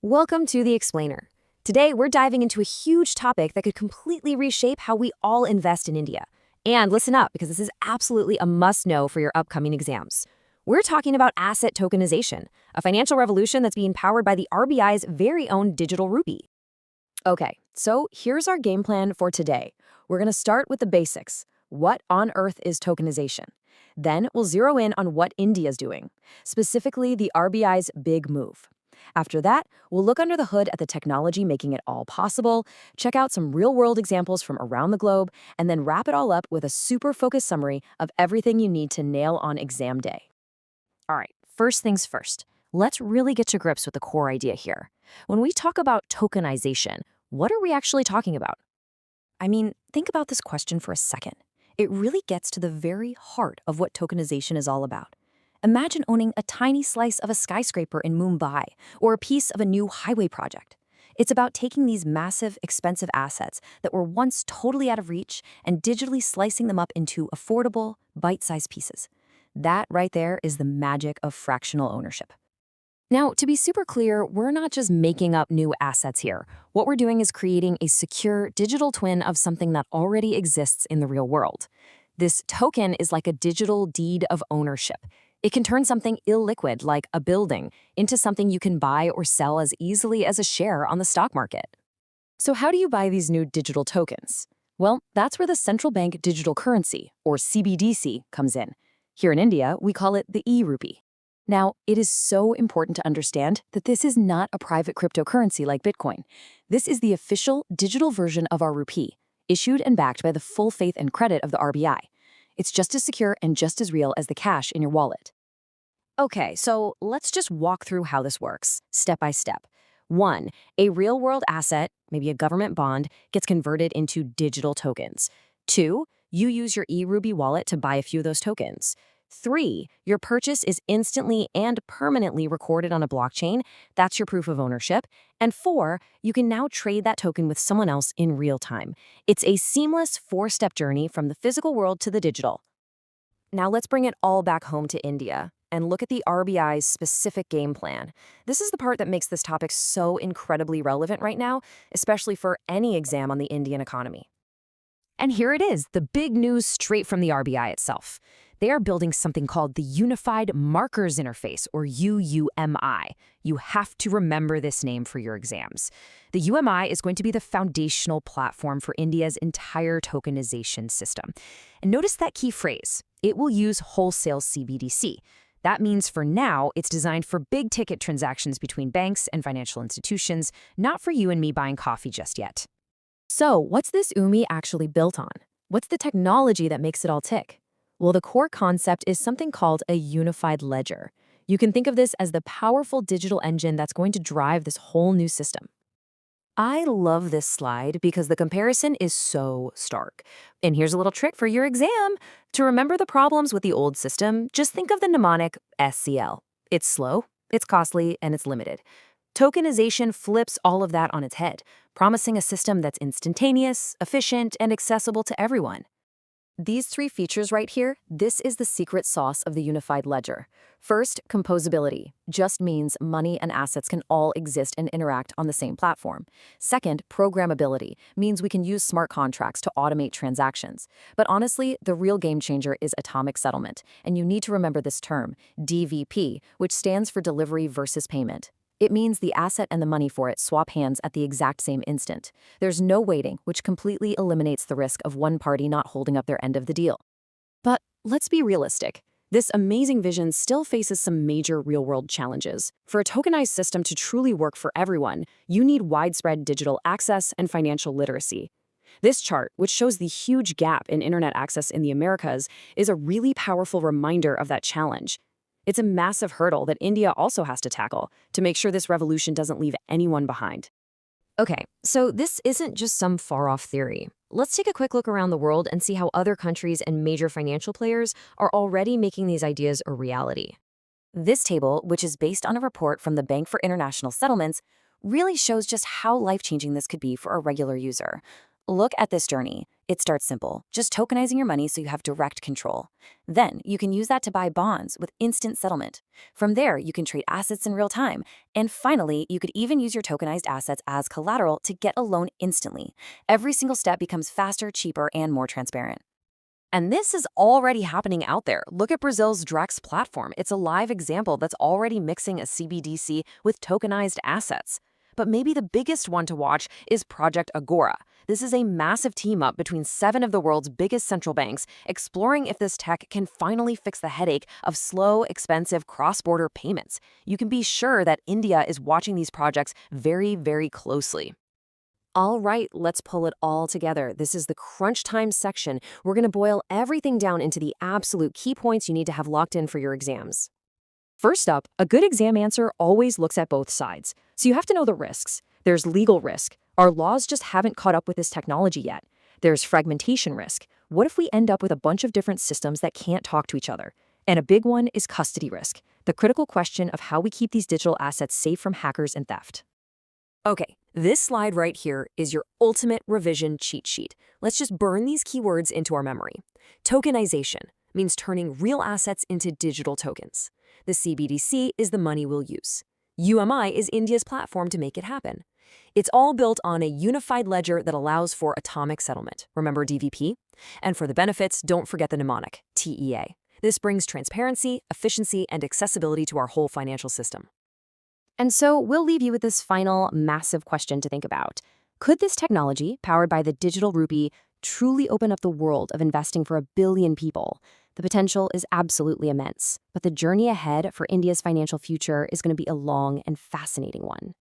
Welcome to The Explainer. Today, we're diving into a huge topic that could completely reshape how we all invest in India. And listen up, because this is absolutely a must-know for your upcoming exams. We're talking about asset tokenization, a financial revolution that's being powered by the RBI's very own digital rupee. Okay, so here's our game plan for today. We're going to start with the basics. What on earth is tokenization? Then we'll zero in on what India's doing, specifically the RBI's big move. After that, we'll look under the hood at the technology making it all possible, check out some real-world examples from around the globe, and then wrap it all up with a super focused summary of everything you need to nail on exam day. All right, first things first. Let's really get to grips with the core idea here. When we talk about tokenization, what are we actually talking about? I mean, think about this question for a second. It really gets to the very heart of what tokenization is all about. Imagine owning a tiny slice of a skyscraper in Mumbai or a piece of a new highway project. It's about taking these massive, expensive assets that were once totally out of reach and digitally slicing them up into affordable, bite-sized pieces. That right there is the magic of fractional ownership. Now, to be super clear, we're not just making up new assets here. What we're doing is creating a secure digital twin of something that already exists in the real world. This token is like a digital deed of ownership. It can turn something illiquid, like a building, into something you can buy or sell as easily as a share on the stock market. So how do you buy these new digital tokens? Well, that's where the central bank digital currency, or CBDC, comes in. Here in India, we call it the e-rupee. Now, it is so important to understand that this is not a private cryptocurrency like Bitcoin. This is the official digital version of our rupee, issued and backed by the full faith and credit of the RBI. It's just as secure and just as real as the cash in your wallet. Okay, so let's just walk through how this works, step by step. 1. A real-world asset, maybe a government bond, gets converted into digital tokens. 2. You use your e-rupee wallet to buy a few of those tokens. 3. Your purchase is instantly and permanently recorded on a blockchain. That's your proof of ownership. And 4, you can now trade that token with someone else in real time. It's a seamless 4-step journey from the physical world to the digital. Now let's bring it all back home to India and look at the RBI's specific game plan. This is the part that makes this topic so incredibly relevant right now, especially for any exam on the Indian economy. And here it is, the big news straight from the RBI itself. They are building something called the Unified Markers Interface, or UUMI. You have to remember this name for your exams. The UMI is going to be the foundational platform for India's entire tokenization system. And notice that key phrase. It will use wholesale CBDC. That means for now, it's designed for big-ticket transactions between banks and financial institutions, not for you and me buying coffee just yet. So, what's this UMI actually built on? What's the technology that makes it all tick? Well, the core concept is something called a unified ledger. You can think of this as the powerful digital engine that's going to drive this whole new system. I love this slide because the comparison is so stark. And here's a little trick for your exam. To remember the problems with the old system, just think of the mnemonic SCL. It's slow, it's costly, and it's limited. Tokenization flips all of that on its head, promising a system that's instantaneous, efficient, and accessible to everyone. These 3 features right here, this is the secret sauce of the unified ledger. First, composability just means money and assets can all exist and interact on the same platform. Second, programmability means we can use smart contracts to automate transactions. But honestly, the real game changer is atomic settlement, and you need to remember this term, DVP, which stands for delivery versus payment. It means the asset and the money for it swap hands at the exact same instant. There's no waiting, which completely eliminates the risk of one party not holding up their end of the deal. But let's be realistic. This amazing vision still faces some major real-world challenges. For a tokenized system to truly work for everyone, you need widespread digital access and financial literacy. This chart, which shows the huge gap in internet access in the Americas, is a really powerful reminder of that challenge. It's a massive hurdle that India also has to tackle to make sure this revolution doesn't leave anyone behind. Okay, so this isn't just some far-off theory. Let's take a quick look around the world and see how other countries and major financial players are already making these ideas a reality. This table, which is based on a report from the Bank for International Settlements, really shows just how life-changing this could be for a regular user. Look at this journey. It starts simple, just tokenizing your money so you have direct control. Then you can use that to buy bonds with instant settlement. From there, you can trade assets in real time. And finally, you could even use your tokenized assets as collateral to get a loan instantly. Every single step becomes faster, cheaper, and more transparent. And this is already happening out there. Look at Brazil's Drex platform. It's a live example that's already mixing a CBDC with tokenized assets. But maybe the biggest one to watch is Project Agora. This is a massive team up between 7 of the world's biggest central banks, exploring if this tech can finally fix the headache of slow, expensive cross-border payments. You can be sure that India is watching these projects very, very closely. All right, let's pull it all together. This is the crunch time section. We're going to boil everything down into the absolute key points you need to have locked in for your exams. First up, a good exam answer always looks at both sides. So you have to know the risks. There's legal risk. Our laws just haven't caught up with this technology yet. There's fragmentation risk. What if we end up with a bunch of different systems that can't talk to each other? And a big one is custody risk, the critical question of how we keep these digital assets safe from hackers and theft. Okay, this slide right here is your ultimate revision cheat sheet. Let's just burn these keywords into our memory. Tokenization means turning real assets into digital tokens. The CBDC is the money we'll use. UMI is India's platform to make it happen. It's all built on a unified ledger that allows for atomic settlement. Remember DVP? And for the benefits, don't forget the mnemonic, TEA. This brings transparency, efficiency, and accessibility to our whole financial system. And so we'll leave you with this final massive question to think about. Could this technology, powered by the digital rupee, truly open up the world of investing for 1 billion people? The potential is absolutely immense, but the journey ahead for India's financial future is going to be a long and fascinating one.